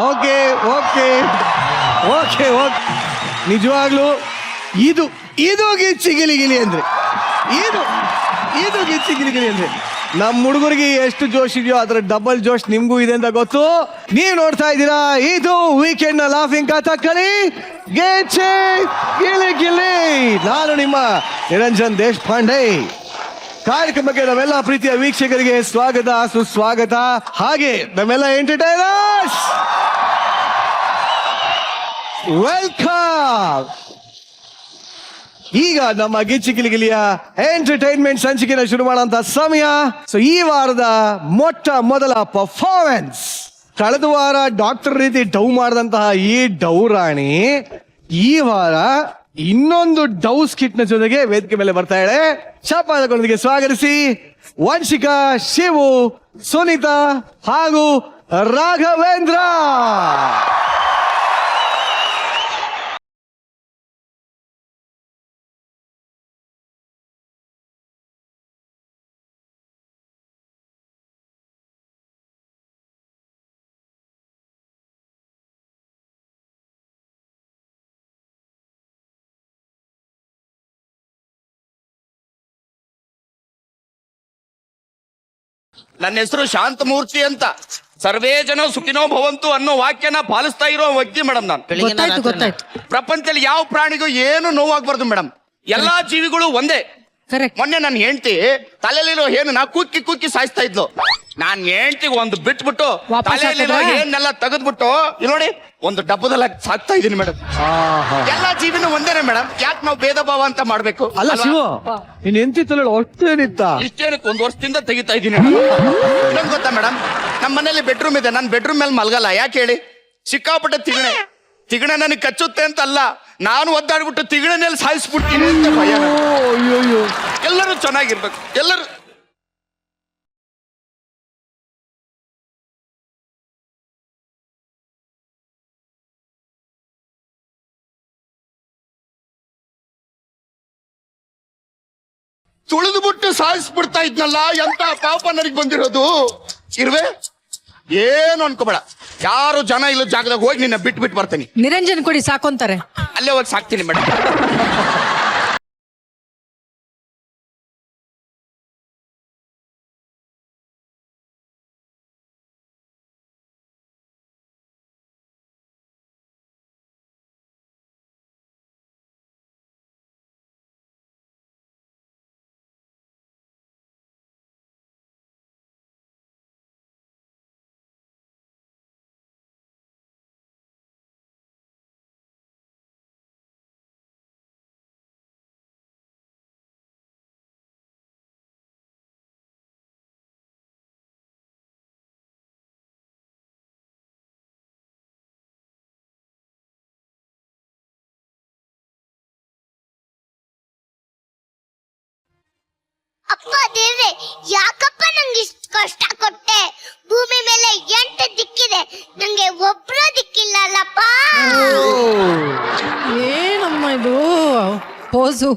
Okay okay okay okay ನಿಜವಾಗ್ಲು ಇದು ಇದು ಗಿಚ್ಚಿ ಗಿಲಿಗಿಲಿ ಅಂದ್ರೆ ಇದು ಇದು ಗಿಚ್ಚಿ ಗಿಲಿಗಿಲಿ ಅಂದ್ರೆ ನಮ್ಮ ಹುಡುಗರಿಗೆ ಎಷ್ಟು ಜೋಶ್ ಇದೆಯೋ ಅದರ ಡಬಲ್ ಜೋಶ್ ನಿಮ್ಗೂ ಇದೆ ಅಂತ ಗೊತ್ತು. ನೀವು ನೋಡ್ತಾ ಇದ್ದೀರಾ ಇದು ವೀಕೆಂಡ್ ನ ಲಾಫಿಂಗ್ ಕಥಕ್ಕಳಿ ಗಿಚ್ಚಿ ಗಿಲಿಗಿಲಿ. ನಾನು ನಿಮ್ಮ ನಿರಂಜನ್ ದೇಶಪಾಂಡೆ. ಕಾರ್ಯಕ್ರಮಕ್ಕೆ ನಮ್ಮೆಲ್ಲ ಪ್ರೀತಿಯ ವೀಕ್ಷಕರಿಗೆ ಸ್ವಾಗತ ಸುಸ್ವಾಗತ. ಹಾಗೆ ನಮ್ಮೆಲ್ಲ ಎಂಟರ್ಟೈನರ್ಸ್ ವೆಲ್ಕಮ್. ಈಗ ನಮ್ಮ ಗಿಚ್ಚಿ ಗಿಲಿಗಿಲಿಯ ಎಂಟರ್ಟೈನ್ಮೆಂಟ್ ಸಂಚಿಕೆನ ಶುರು ಮಾಡುವಂತ ಸಮಯ. ಸೊ ಈ ವಾರದ ಮೊಟ್ಟ ಮೊದಲ ಪರ್ಫಾರ್ಮೆನ್ಸ್, ಕಳೆದ ವಾರ ಡಾಕ್ಟರ್ ರೀತಿ ಡೌ ಮಾಡಿದಂತಹ ಈ ಡೌ ರಾಣಿ ಈ ವಾರ ಇನ್ನೊಂದು ಡೌ ಸ್ಕಿಟ್ ನ ಜೊತೆಗೆ ವೇದಿಕೆ ಮೇಲೆ ಬರ್ತಾ ಇದ್ದಾಳೆ. ಶಾಪಾದಗಳೊಂದಿಗೆ ಸ್ವಾಗತಿಸಿ ವಂಶಿಕಾ, ಶಿವು, ಸುನೀತಾ ಹಾಗೂ ರಾಘವೇಂದ್ರ. ನನ್ನ ಹೆಸರು ಶಾಂತಮೂರ್ತಿ ಅಂತ. ಸರ್ವೇ ಜನ ಸುಖಿನೋ ಭವಂತು ಅನ್ನೋ ವಾಕ್ಯನ ಪಾಲಿಸ್ತಾ ಇರೋ ವ್ಯಕ್ತಿ ಮೇಡಮ್ ನಾನು. ಗೊತ್ತಾಯ್ತು. ಪ್ರಪಂಚದಲ್ಲಿ ಯಾವ ಪ್ರಾಣಿಗೂ ಏನು ನೋವಾಗಬಾರ್ದು ಮೇಡಮ್. ಎಲ್ಲಾ ಜೀವಿಗಳು ಒಂದೇ. ಮೊನ್ನೆ ನನ್ನ ಹೆಂಡತಿ ತಲೆಯಲ್ಲಿರೋ ಹೇನು ಕುಕ್ಕಿ ಕುಕ್ಕಿ ಸಾಯಿಸ್ತಾ ಇದ್ಲು. ನಾನ್ ಹೆಂಡತಿಗೆ ಒಂದು ಬಿಟ್ಬಿಟ್ಟು ತಲೆಯಲ್ಲಿರೋ ಹೇನೆಲ್ಲ ತೆಗೆದ್ಬಿಟ್ಟು ನೋಡಿ ಒಂದು ಡಬ್ಬದಲ್ಲಿ ಸಾಕ್ತಾ ಇದೀನಿ ಮೇಡಮ್. ಎಲ್ಲಾ ಜೀವಿನೂ ಒಂದೇನೆ ಮೇಡಮ್. ಯಾಕೆ ನಾವು ಭೇದ ಭಾವ ಅಂತ ಮಾಡ್ಬೇಕು? ಅಲ್ಲ ಶಿವು, ನೀನ್ ಎಂತಿತ್ತಲ್ಲ ಅಷ್ಟೇನಿತ್ತ? ಇಷ್ಟೇನಕ್ಕೆ 1 ವರ್ಷದಿಂದ ತೆಗಿತಾ ಇದ್ದೀನಿ. ಇನ್ನೊಂದು ಗೊತ್ತಾ ಮೇಡಮ್, ನಮ್ಮ ಮನೇಲಿ ಬೆಡ್ರೂಮ್ ಇದೆ. ನಾನು ಬೆಡ್ರೂಮ್ ಮೇಲೆ ಮಲ್ಗಲ್ಲ. ಯಾಕೆ ಹೇಳಿ? ಸಿಕ್ಕಾಪಟ್ಟೆ ತಿಗಣೆ ನನಗೆ ಕಚ್ಚುತ್ತೆ ಅಂತ ಅಲ್ಲ, ನಾನು ಒದ್ದಾಡ್ಬಿಟ್ಟು ತಿಗಣೆಯಲ್ಲಿ ಸಾಯಿಸ್ಬಿಡ್ತೀನಿ ಅಂತ ಭಯ. ಎಲ್ಲರೂ ಚೆನ್ನಾಗಿರ್ಬೇಕು. ಎಲ್ಲರೂ ತುಳಿದ್ಬಿಟ್ಟು ಸಾಯಿಸ್ಬಿಡ್ತಾ ಇದ್ನಲ್ಲ, ಎಂತ ಪಾಪ ನನಗೆ ಬಂದಿರೋದು. ಇರ್ವೆ ಏನು ಅನ್ಕೋಬೇಡ. ಯಾರು ಜನ ಇಲ್ಲ ಜಾಗದಾಗ ಹೋಗಿ ನಿನ್ನ ಬಿಟ್ಟು ಬರ್ತೀನಿ. ನಿರಂಜನ್ ಕೊಡಿ ಸಾಕೊಂತಾರೆ. ಅಲ್ಲೇ ಹೋಗಿ ಸಾಕ್ತೀನಿ ಮೇಡಮ್. ಅಪ್ಪ ದೇವ್ರೆ, ಯಾಕಪ್ಪ ನಂಗೆ ಇಷ್ಟು ಕಷ್ಟ ಕೊಟ್ಟೆ? ಭೂಮಿ ಮೇಲೆ 8 ದಿಕ್ಕಿದೆ, ನಂಗೆ ಒಬ್ರು ದಿಕ್ಕಿಲ್ಲಲ್ಲಪ್ಪ. ಏನಮ್ಮ ಇದು ಪೋಸು?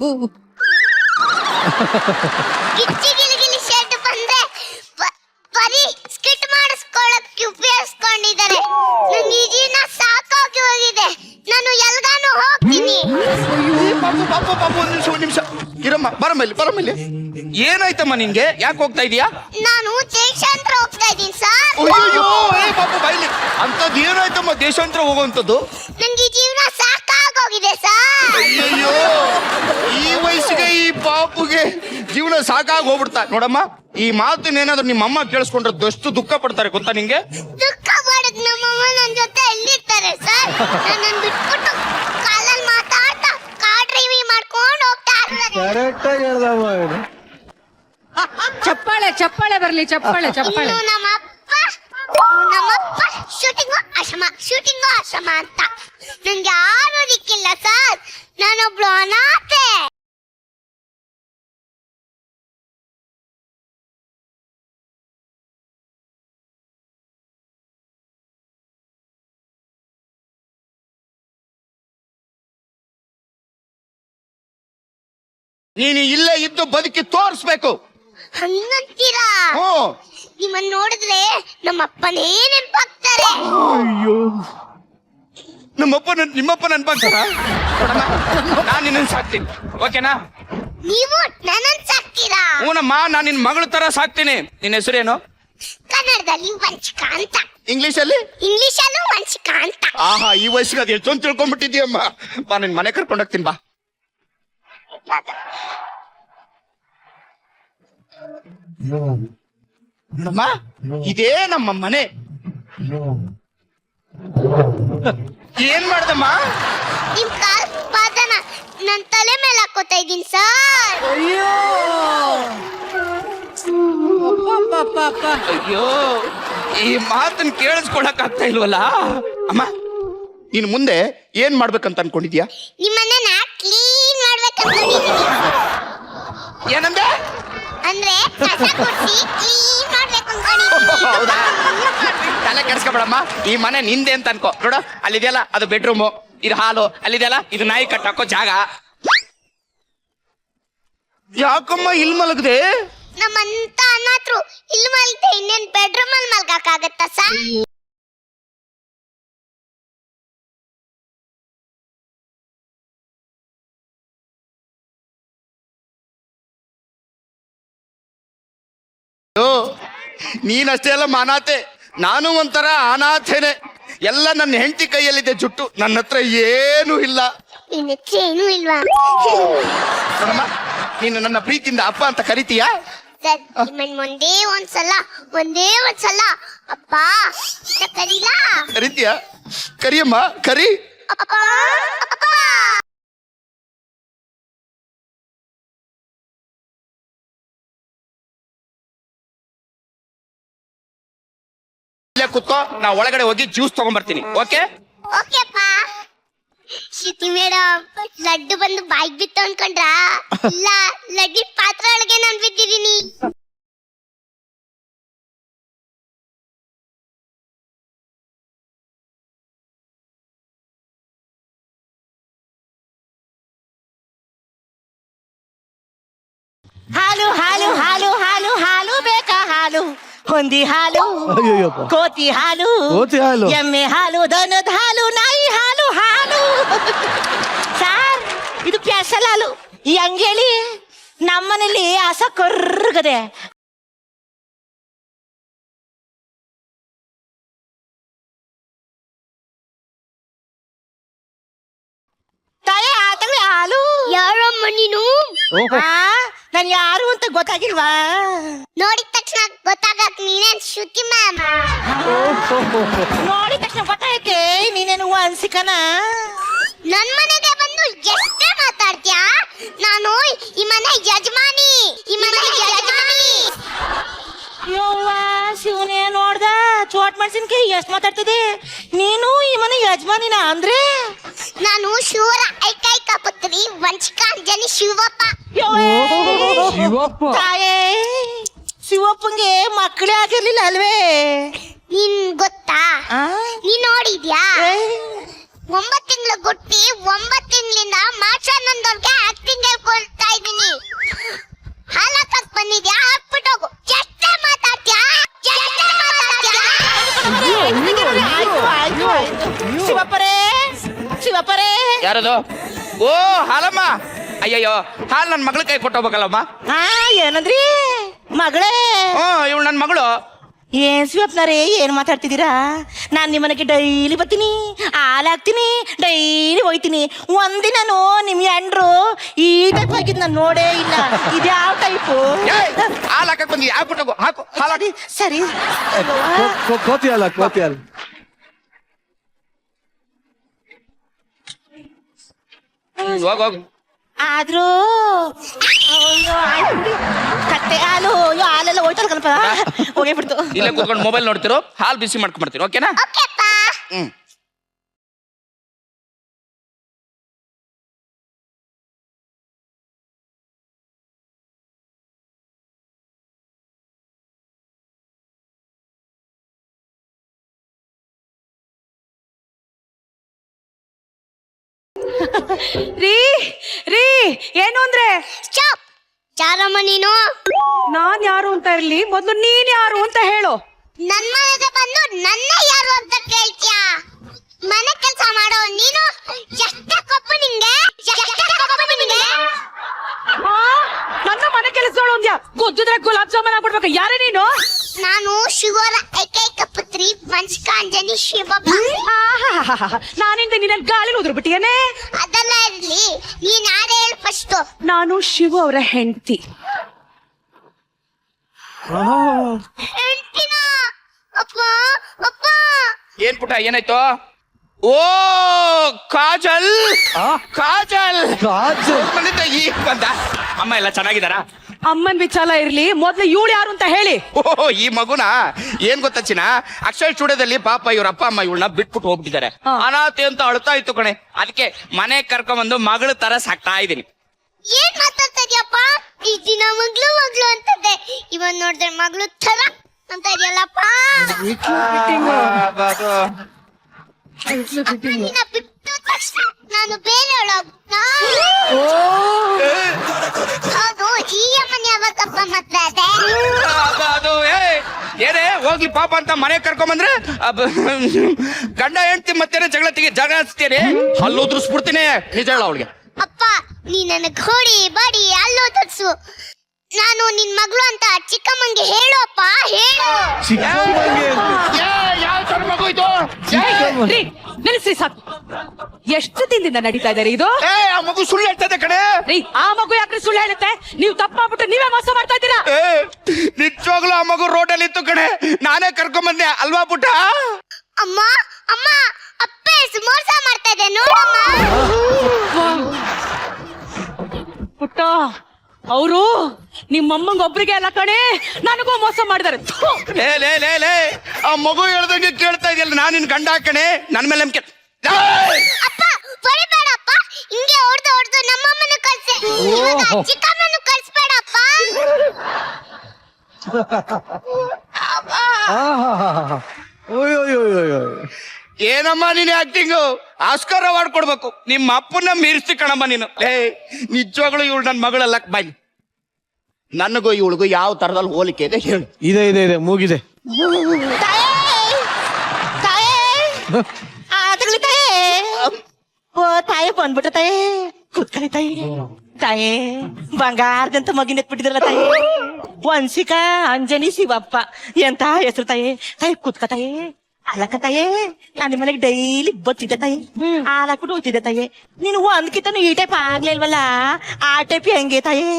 ಗಿಚ್ಚಿ ಗಿಲಿಗಿಲಿ ಶೆಡ್ ಬಂದ್ರೆ ಬರೀ ಸ್ಕಿಟ್ ಮಾಡಿಸ್ಕೊಳ್ಳಕ್ಕೆ ಉಪಯೋಗಿಸ್ಕೊಂಡಿದ್ದಾರೆ. ನಂಗೆ ಈ ಜೀವನ ಸಾಕಾಗಿ ಹೋಗಿದೆ. ನಾನು ಎಲ್ಗಾನು ಹೋಗ್ತೀನಿ. ಪಾಪು ಒಂದು ನಿಮಿಷ ಇರಮ್ಮ. ಬರಮೇಲೆ ಏನಾಯ್ತಮ್ಮ ನಿನ್ಗೆ? ಯಾಕೆ ಹೋಗ್ತಾ ಇದೀಯಾ? ನಾನು ದೇಶಾಂತರ ಹೋಗ್ತಾ ಇದ್ದೀನಿ ಸರ್. ಅಯ್ಯೋ ಪಾಪು ಬೈಲಿ. ಅಂತದ್ ಏನಾಯ್ತಮ್ಮ ದೇಶಾಂತರ ಹೋಗುವಂತದ್ದು? ನಂಗೆ ಈ ಜೀವನ ಸಾಕಾಗೋಗಿದೆ ಸರ್. ಅಯ್ಯೋ ಈ ವಯಸ್ಸಿಗೆ ಈ ಪಾಪುಗೆ ಜೀವನ ಸಾಕಾಗಿ ಹೋಗ್ಬಿಡ್ತಾ. ನೋಡಮ್ಮ, ಈ ಮಾತನ್ನೇನಾದ್ರೂ ನಿಮ್ಮಮ್ಮ ಕೇಳಿಸ್ಕೊಂಡ್ರೆ ಎಷ್ಟು ದುಃಖ ಪಡ್ತಾರೆ ಗೊತ್ತಾ ನಿಂಗೆ? ದುಃಖ ಪಡಕ್ ನಮ್ಮಮ್ಮ ನನ್ನ ಜೊತೆ ಎಲ್ಲಿರ್ತಾರೆ ಸರ್? ನನ್ನ ಬಿಟ್ಬಿಟ್ಟು ಕಾಲಲ್ಲಿ ಮಾತಾಡ್ತಾ ಕಾರ್ ಡ್ರೈವಿಂಗ್ ಮಾಡ್ಕೊಂಡು ಹೋಗ್ತಾ ಇರ್ತಾರೆ. ಕರೆಕ್ಟ್ ಆಗಿ ಹೇಳ್ದಮ್ಮ. ಚಪ್ಪಾಳೆ ಬರ್ಲಿ, ಚಪ್ಪಾಳೆ. ಇನ್ನು ನಮ್ಮಪ್ಪ ಶೂಟಿಂಗು ಅಶಮ ಅಂತ. ನಂಗೆ ಯಾರು ದಿಕ್ಕಿಲ್ಲ ಸರ್. ನಾನೊಬ್ಳು ಅನಾಥೆ. ನೀನು ಇಲ್ಲೇ ಇದ್ದು ಬದುಕಿ ತೋರಿಸ್ಬೇಕು. ಹಂಗಂತೀರಾ? ಹ್ಞೂ. ನಿಮ್ಮನ್ನ ನೋಡಿದ್ರೆ ನಮ್ಮಪ್ಪನೇ ನೆನ್ಪಾಗ್ತಾರೆ. ಅಯ್ಯೋ, ನಿಮ್ಮಪ್ಪ ನೆನ್ಪಾಗ್ತಾರ? ನಾನು ನಿನ್ನ ಸಾಕ್ತೀನಿ, ಓಕೆನಾ? ನೀವು ನನ್ನನ್ ಸಾಕ್ತೀರಾ? ಹೂನಮ್ಮ, ನಾನು ನಿನ್ನ ಮಗಳ ತರ ಸಾಕ್ತೀನಿ. ನಿನ್ನ ಹೆಸರೇನು? ಕನ್ನಡದಲ್ಲಿ ವಂಚಿಕಾ ಅಂತ, ಇಂಗ್ಲಿಷಲ್ಲಿ? ಇಂಗ್ಲಿಷಲ್ಲೂ ವಂಚಿಕಾ ಅಂತ. ಆಹಾ, ಈ ವಯಸ್ಸಿಗೆ ಅದು ಎಷ್ಟೊಂದು ತಿಳ್ಕೊಂಡ್ಬಿಟ್ಟಿದ್ಯಮ್ಮ. ಬಾ, ನಿನ್ ಮನೆ ಕರ್ಕೊಂಡು ಹೋಗ್ತೀನಿ ಬಾ. ನೋಡಮ್ಮ, ಇದೇ ನಮ್ಮ ಮನೆ. ಏನ್ ಮಾಡ್ದಮ್ಮ? ನಿಮ್ ಕಾಲ್ ಪಾದನ ನನ್ ತಲೆ ಮೇಲೆ ಹಾಕೋತಾ ಇದೀನಿ ಸರ್. ಅಯ್ಯೋ ಪಾಪ. ಅಯ್ಯೋ, ಈ ಮಾತನ್ನ ಕೇಳಿಸ್ಕೊಳಕ್ ಆಗ್ತಾ ಇಲ್ವಲ್ಲ. ಅಮ್ಮ, ನೀನು ಮುಂದೆ ಏನ್ ಮಾಡ್ಬೇಕಂತ ಅನ್ಕೊಂಡಿದ್ಯಾ? ನಿಮ್ಮನ್ನ ಕ್ಲೀನ್ ಮಾಡ್ಬೇಕಂತ ಏನಂದೆ? ಅಂದ್ರೆ ಕಸ ಕೊಡ್ಸಿ ಕ್ಲೀನ್ ಮಾಡ್ಬೇಕು ಹೌದಾ? ತಲೆ ಕೆಡ್ಸ್ಕೊಬೇಡಮ್ಮ. ಈ ಮನೆ ನಿಂದೆ ಅಂತ ಅನ್ಕೋ. ನೋಡು, ಅಲ್ಲಿದೆಯಲ್ಲ ಅದು ಬೆಡ್ರೂಮು, ಇದು ಹಾಲು, ಅಲ್ಲಿದೆಯಲ್ಲ ಇದು ನಾಯಿ ಕಟ್ಟಾಕೋ ಜಾಗ. ಯಾಕಮ್ಮ ಇಲ್ಲಿ ಮಲಗದೆ? ನಮ್ಮಂತ ಅನಾಥರು ಇಲ್ಲಿ ಮಲ್ತೆ ಇನ್ನೇನ್ ಬೆಡ್ರೂಮ್ ಅಲ್ಲಿ ಮಲ್ಗಕ್ಕಾಗತ್ತ ಸರ್? ನೀನಷ್ಟೇ ಅಲ್ಲ ಅನಾಥೆ, ನಾನು ಒಂಥರ ಅನಾಥೇನೆ. ಎಲ್ಲ ನನ್ನ ಹೆಂಡತಿ ಕೈಯಲ್ಲಿದೆ ಜುಟ್ಟು, ನನ್ನ ಹತ್ರ ಏನೂ ಇಲ್ಲ. ನಿನ್ನ ಹತ್ರ ಏನೂ ಇಲ್ವಾ? ನೋಡಮ್ಮ, ನೀನು ನನ್ನ ಪ್ರೀತಿಯಿಂದ ಅಪ್ಪ ಅಂತ ಕರಿತೀಯಾ? ಸರ್, ನಿಮ್ಮನ್ ಒಂದೇ ಒಂದ್ಸಲ ಅಪ್ಪ ಅಂತ ಕರೀಲಾ? ಕರಿತೀಯಾ? ಕರಿಯಮ್ಮ, ಕರಿ. ಅಪ್ಪ ಅಪ್ಪ. ಇಲ್ಲೇ ಕುತ್ಕೋ, ನಾ ಒಳಗಡೆ ಹೋಗಿ ಜ್ಯೂಸ್ ತಗೊಂಡ್ಬರ್ತೀನಿ. ಓಕೆ? ಓಕೆಪ್ಪ. ಶ್ರುತಿ ಮೇಡಮ್, ಲಡ್ಡು ಬಂದು ಬಾಯಿಗೆ ಬಿತ್ತು ಅನ್ಕೊಂಡ್ರಾ? ಇಲ್ಲ, ಲಡ್ಡಿ ಪಾತ್ರೆ ಒಳಗೆ ನಾನು ಬಿದ್ದಿದ್ದೀನಿ. ಹಾಲು ಹಾಲು ಹಾಲು ಹಾಲು ಹಾಲು ಬೇಕಾ ಹಾಲು? ಹೊಂದಿ ಹಾಲು, ಅಯ್ಯಯ್ಯಪ್ಪ. ಕೋತಿ ಹಾಲು, ಕೋತಿ ಹಾಲು. ಎಮ್ಮೆ ಹಾಲು, ದನದ ಹಾಲು, ನಾಯಿ ಹಾಲು ಹಾಲು. ಸಾರ್, ಇದು ಸ್ಪೆಷಲ್ ಹಾಲು. ಈ ಅಂಗೇಳಿ ನಮ್ಮನೇಲಿ ಹಸ ಕರ್ಗದೆ. ತಾಯಿ ಆತಗಳು ಹಾಲು. ಯಾರಮ್ಮ ನೀನು? ಓಹೋ. ನಾನು ಯಾರು ಅಂತ ಗೊತ್ತಾಗಿಲ್ವಾ? ನೋಡಿದ ತಕ್ಷಣ ಗೊತ್ತಾಗಕ್ ನೀನೇನ್ ಶ್ರುತಿ ಮ್ಯಾಮ್? ನೋಡಿದ ತಕ್ಷಣ ಗೊತ್ತಾಯ್ತೆ ನೀನೇನು ಅನ್ಸಿಕನ? ನನ್ ಮನೆಗೆ ಬಂದು ಎಷ್ಟೇ ಮಾತಾಡ್ತೀಯಾ? ನಾನು ಈ ಮನೆ ಯಜಮಾನಿ. ಯವ್ವ ಶಿವನೇ, ನೋಡ್ದ ಚೋಟ್ ಮೆಣಸಿನ್ಕಾಯಿ ಎಷ್ಟ್ ಮಾತಾಡ್ತಿದೆ. ನೀನು ಈ ಮನೆ ಯಜಮಾನಿನ ಅಂದ್ರೆ? ನಾನು ಶೂರ ಐಕೈಕ ಪುತ್ರಿ ವಂಚಿಕಾ ಅಂಜನಿ ಶಿವಪ್ಪ. ಶಿವಪ್ಪ. ತಾಯೇ, ಶಿವಪ್ಪಂಗೆ ಮಕ್ಕಳೇ ಆಗಿರ್ಲಿಲ್ಲ ಅಲ್ವೇ? ನಿನ್ ಗೊತ್ತಾ? ಆ? ನೀನ್ ನೋಡಿದ್ಯಾ? ಏ, 9 ತಿಂಗಳು ಗುಟ್ಟಿ 9 ತಿಂಗಳಿಂದ ಮಾಸ್ಟರ್ನಂದವ್ರಿಗೆ ಆಕ್ಟಿಂಗ್ ಹೇಳ್ಕೊಳ್ತಾ ಇದ್ದೀನಿ. ಹಾಲಕ್ಕಕ್ ಬಂದಿದ್ಯಾ? ಹಾಕ್ಬಿಟ್ಟೋಗು. ಎಷ್ಟೇ ಮಾತಾಡ್ತೀಯಾ? ಆಯ್ತು, ಆಯ್ತು, ಆಯ್ತು. ಶಿವಪ್ಪರೇ ಯಾರದು? ಓ, ಹಾಲಮ್ಮ. ಅಯ್ಯಯ್ಯೋ, ಹಾಲು ನನ್ನ ಮಗಳ ಕೈ ಕೊಟ್ಟೋಗ್ಬೇಕಲ್ಲಮ್ಮ. ಹಾ, ಏನಂದ್ರಿ? ಮಗಳೇ? ಇವಳು ನನ್ನ ಮಗಳು. ಏನ್ ಶಿವಪ್ಪನರೇ, ಏನ್ ಮಾತಾಡ್ತಿದ್ದೀರಾ? ನಾನ್ ನಿಮ್ಮನೆಗೆ ಡೈಲಿ ಬರ್ತೀನಿ, ಹಾಲಾಕ್ತೀನಿ, ಡೈಲಿ ಹೋಯ್ತೀನಿ. ಒಂದಿನನು ನಿಮ್ ಎಂಡ್ರು ಈ ಟೈಪ್ ಆಗಿದ್ ನಾನು ನೋಡೇ ಇಲ್ಲ. ಇದ್ಯಾವ ಟೈಪು? ಹಾಲು ಹಾಕಕ್ ಬಂದಿ, ಹಾಕ್ಬಿಟ್ಟೋಗು. ಹಾಕು ಹಾಲಾಡಿ. ಸರಿ. ಕೋತಿ ಹಾಲು. ಹೋಗೋಗು. ಆದ್ರೂ ಅಯ್ಯೋ, ಆಯ್ತು ಬಿಡಿ. ಕತ್ತೆ ಹಾಲು, ಅಯ್ಯೋ ಹಾಲೆಲ್ಲ ಹೋಯ್ತಲ್ಲ ಕಣಪ್ಪ, ಹೋಗೇ ಬಿಡ್ತು. ಇಲ್ಲೇ ಕೂತ್ಕೊಂಡು ಮೊಬೈಲ್ ನೋಡ್ತಿರೋ, ಹಾಲು ಬಿಸಿ ಮಾಡ್ಕೊಂಡ್ಬರ್ತೀನಿ. ಓಕೆನಾ? ಓಕೆಪ್ಪ. ಹ್ಮ್. ರೀ ರೀ ಏನು ಅಂದ್ರೆ ಸ್ಟಾಪ್. ಯಾರಮ್ಮ ನೀನು? ನಾನ್ ಯಾರು ಅಂತ ಇರ್ಲಿ, ಮೊದ್ಲು ನೀನ್ ಯಾರು ಅಂತ ಹೇಳು. ನನ್ ಮನೆಗೆ ಬಂದು ನನ್ನ ಯಾರು ಅಂತ ಕೇಳ್ತೀಯಾ? ಮನೆ ಕೆಲಸ ಮಾಡೋ ನೀನು ಎಷ್ಟ ಕೊಪ್ಪು ನಿಂಗೆ? ಆ, ನನ್ನ ಮನೆ ಕೆಲಸದವಳು ಅಂದ್ಯಾ? ಗುದ್ದಿದ್ರೆ ಗುಲಾಬ್ ಜಾಮೂನ್ ಆಗ್ಬಿಡ್ಬೇಕು. ಯಾರೇ ನೀನು? ನಾನು ಶಿವರ ಏಕೈಕ ಪುತ್ರಿ ಪಂಚಕಾಂಜನಿ ಶಿವಪ್ಪ. ನಾನಿಂದ ನಿನ್ನ ಗಾಳಿ ಉದುರು ಬಿಟ್ಟಿಯೇನೆ. ಅದೆಲ್ಲ ಇರ್ಲಿ, ನೀನ್ ಯಾರು ಹೇಳು ಫಸ್ಟ್? ನಾನು ಶಿವು ಅವರ ಹೆಂಡತಿ. ಹೇಳ್ತೀನ ಅಪ್ಪ ಅಪ್ಪ. ಏನ್ ಪುಟ ಏನಾಯ್ತು? ಓ ಕಾಜಲ್, ಕಾಜಲ್ ಮನೆಯಿಂದ ಈಗ ಬಂದ. ಅಮ್ಮ ಎಲ್ಲ ಚೆನ್ನಾಗಿದಾರ? ಅಮ್ಮನ್ ವಿಚಾರ ಇರ್ಲಿ, ಮೊದ್ಲು ಇವಳು ಯಾರು ಅಂತ ಹೇಳಿ. ಓಹೋ, ಈ ಮಗುನ ಏನ್ ಗೊತ್ತಾ ಚಿನ್ನ, ಅಕ್ಷಯ ಸ್ಟುಡಿಯೋದಲ್ಲಿ ಪಾಪ ಇವ್ರ ಅಪ್ಪ ಅಮ್ಮ ಇವಳನ್ನ ಬಿಟ್ಬಿಟ್ಟು ಹೋಗ್ಬಿಟ್ಟಿದ್ದಾರೆ. ಅನಾಥೆ ಅಂತ ಅಳ್ತಾ ಇತ್ತು ಕಣೆ. ಅದಕ್ಕೆ ಮನೆ ಕರ್ಕೊಂಡ್ಬಂದು ಮಗಳ ತರ ಸಾಕ್ತಾ ಇದೀನಿ. ಏನ್ ಮಾತಾಡ್ತಾ ಇದೀಯಪ್ಪ? ಈ ದಿನ ಮಗ್ಳು ಮಗ್ಳು ಅಂತಂದೆ, ಇವನ್ ನೋಡಿದ್ರೆ ಮಗ್ಳು ತರ ಅಂತ ಇದೆಯಲ್ಲಪ್ಪ. ನಿನ್ನ ಬಿಟ್ಟು ತಕ್ಷಣ ನಾನು ಬೇರೆಯವಳಾಗ್ತಾ. ಹೌದು, ಈ ಅಮ್ಮನ ಯಾವಾಗಪ್ಪ ಮತ್ತೆ ಅದೇ? ಅದು ಏನೇ ಹೋಗ್ಲಿ ಪಾಪ ಅಂತ ಮನೆ ಕರ್ಕೊಂಬಂದ್ರೆ ಗಂಡ ಹೆಂಡ್ತಿ ಮತ್ತೇನೆ ಜಗಳ ಹಚ್ತೀರಿ, ಅಲ್ಲಿ ಉದ್ರಿಸ್ಬಿಡ್ತೀನಿ. ನಿಜ ಹೇಳ ಅವಳಿಗೆ. ಅಪ್ಪ, ನೀ ನನಗ್ ಹೊಡಿ ಬಡಿ ಅಲ್ಲೋ ತರ್ಸು. ನಾನು ನಿನ್ ಮಗಳು ಅಂತ ಚಿಕ್ಕಮ್ಮಂಗೆ ಹೇಳು ಅಪ್ಪ, ಹೇಳು. ಯಾವ ಮಗು ಇದು? ರೀ, ನಿಲ್ಸಿ ಸಾಕು. ಎಷ್ಟು ದಿನದಿಂದ ನಡೀತಾ ಇದಾರೆ ಇದು? ಆ ಮಗು ಸುಳ್ಳು ಹೇಳ್ತದೆ ಕಣೆ. ರೀ, ಆ ಮಗು ಯಾಕ್ರಿ ಸುಳ್ಳು ಹೇಳುತ್ತೆ? ನೀವು ತಪ್ಪು ಮಾಡ್ಬಿಟ್ಟು ನೀವೇ ಮೋಸ ಮಾಡ್ತಾ ಇದ್ದೀರಾ. ನಿಜವಾಗ್ಲೂ ಆ ಮಗು ರೋಡಲ್ಲಿ ಇತ್ತು ಕಣೆ, ನಾನೇ ಕರ್ಕೊಂಬಂದೆ ಅಲ್ವಾ ಪುಟ? ಅಮ್ಮ ಅಮ್ಮ, ಅಪ್ಪ ಮೋಸ ಮಾಡ್ತಾ ಇದೆ ನೋಡಮ್ಮ. ಪುಟ್ಟ, ಅವರು ನಿಮ್ಮಮ್ಮಂಗ ಒಬ್ರಿಗೆ ಅಲ್ಲ ಕಣೆ, ನನಗೂ ಮೋಸ ಮಾಡಿದಾರೆ. ಥು. ಲೇ ಆ ಮಗು ಹೇಳ್ದಂಗೆ ಕೇಳ್ತಾ ಇದೆಯಲ್ಲ, ನಾನು ನಿನ್ ಗಂಡ ಕಣೆ, ನನ್ ಮೇಲೆ ನಂಬಿಕೆ. ಅಪ್ಪ ಹೊಡಿಬೇಡಪ್ಪ, ಹಿಂಗೆ ಹೊಡೆದು ನಮ್ಮಮ್ಮನ ಕಳ್ಸಿ, ಇವಾಗ ಚಿಕ್ಕಮ್ಮನ ಕಳ್ಸ್ಬೇಡಪ್ಪ. ಏನಮ್ಮ ನೀನ್ ಆಕ್ಟಿಂಗು? ಆಸ್ಕರ್ ಅವಾರ್ಡ್ ಕೊಡ್ಬೇಕು. ನಿಮ್ಮ ಅಪ್ಪನ ಮೀರಿಸ್ತಿ ಕಣಮ್ಮ ನೀನು. ನಿಜವಾಗ್ಲೂ ಇವಳು ನನ್ನ ಮಗಳಲ್ಲ. ಬಾಯ್, ನನಗೂ ಇವಳಿಗೂ ಯಾವ ತರದಲ್ಲಿ ಹೋಲಿಕೆ ಇದೆ ಹೇಳು. ಇದೆ ಮೂಗಿದೆ. ಓ ತಾಯಿ ಬಂದ್ಬಿಟ್ಟ ತಾಯಿ, ಕೂತ್ಕೊಳ್ಳಿ ತಾಯಿ. ತಾಯಿ ಬಂಗಾರದಂತ ಮಗಿನ ಎತ್ಬಿಟ್ಟಿದ್ರಲ್ಲ ತಾಯಿ, ವಂಶಿಕಾ ಅಂಜನಿ ಶಿವಪ್ಪ ಎಂತ ಹೆಸರು ತಾಯಿ. ತಾಯಿ ಕೂತ್ಕ ತಾಯಿ. ಅಲ್ಲಕ್ಕ ತಾಯಿ, ನಾನು ನಿಮ್ಮ ಮನೆಗೆ ಡೈಲಿ ಬತ್ತಿದ್ದೆ ತಾಯಿ, ಹಾಲಾಕ್ಬಿಟ್ಟು ಹೋಗ್ತಿದ್ದೆ ತಾಯಿ. ನೀನು ಒಂದ್ಕಿಂತ ಈ ಟೈಪ್ ಆಗ್ಲಿಲ್ವಲ್ಲ, ಆ ಟೈಪ್ ಹೆಂಗೆ ತಾಯಿ?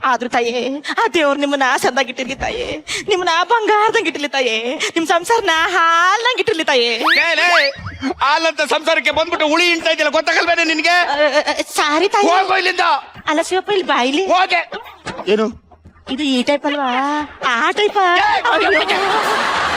ಆದ್ರೂ ತಾಯಿ, ಆ ದೇವ್ರು ನಿಮ್ಮನ್ನ ಚಂದಾಗಿಟ್ಟಿರ್ಲಿ ತಾಯಿ, ನಿಮ್ಮನ್ನ ಬಂಗಾರದಂಗ ಇಟ್ಟಿರ್ಲಿ ತಾಯಿ, ನಿಮ್ ಸಂಸಾರನ ಹಾಲ್ನಂಗ ಇಟ್ಟಿರ್ಲಿ ತಾಯಿ. ಹಾಲಂತ ಸಂಸಾರಕ್ಕೆ ಬಂದ್ಬಿಟ್ಟು ಉಳಿ ಇಂಟ ಇದೆಯಲ್ಲ, ಗೊತ್ತಾಗಲ್ವೇನೆ ನಿನ್ಗೆ? ಸಾರಿ ತಾಯಿ. ಹೋಗೋ ಇಲ್ಲಿಂದ. ಅಲ್ಲ ಶಿವಪ್ಪ, ಇಲ್ಲಿ ಬಾಯಿಲಿ ಹೋಗೆ. ಏನು ಇದು ಈ ಟೈಪ್ ಅಲ್ವಾ, ಆ ಟೈಪ್?